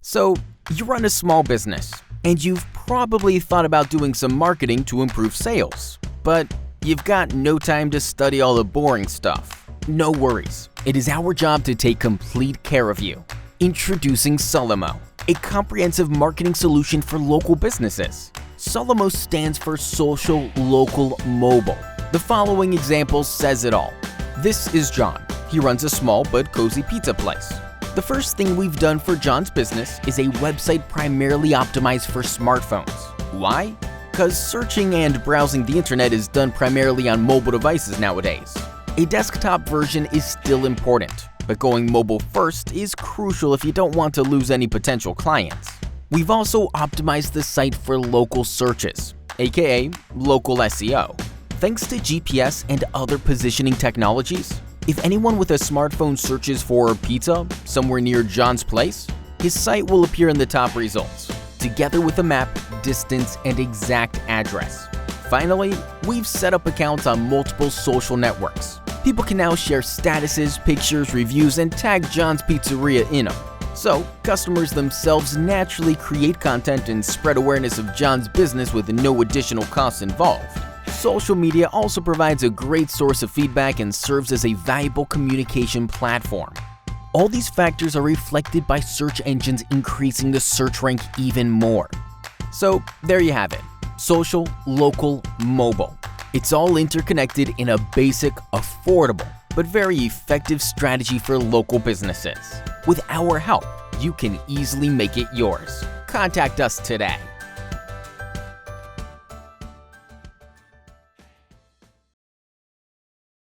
So, you run a small business, and you've probably thought about doing some marketing to improve sales, but you've got no time to study all the boring stuff. No worries, it is our job to take complete care of you. Introducing Solomo, a comprehensive marketing solution for local businesses. Solomo stands for Social, Local, Mobile. The following example says it all. This is John. He runs a small but cozy pizza place. The first thing we've done for John's business is a website primarily optimized for smartphones. Why? Because searching and browsing the internet is done primarily on mobile devices nowadays. A desktop version is still important, but going mobile first is crucial if you don't want to lose any potential clients. We've also optimized the site for local searches, aka Local SEO. Thanks to GPS and other positioning technologies, if anyone with a smartphone searches for pizza somewhere near John's place, his site will appear in the top results, together with a map, distance, and exact address. Finally, we've set up accounts on multiple social networks. People can now share statuses, pictures, reviews, and tag John's Pizzeria in them. So, customers themselves naturally create content and spread awareness of John's business with no additional costs involved. Social media also provides a great source of feedback and serves as a valuable communication platform. All these factors are reflected by search engines increasing the search rank even more. So there you have it, social, local, mobile. It's all interconnected in a basic, affordable, but very effective strategy for local businesses. With our help, you can easily make it yours. Contact us today.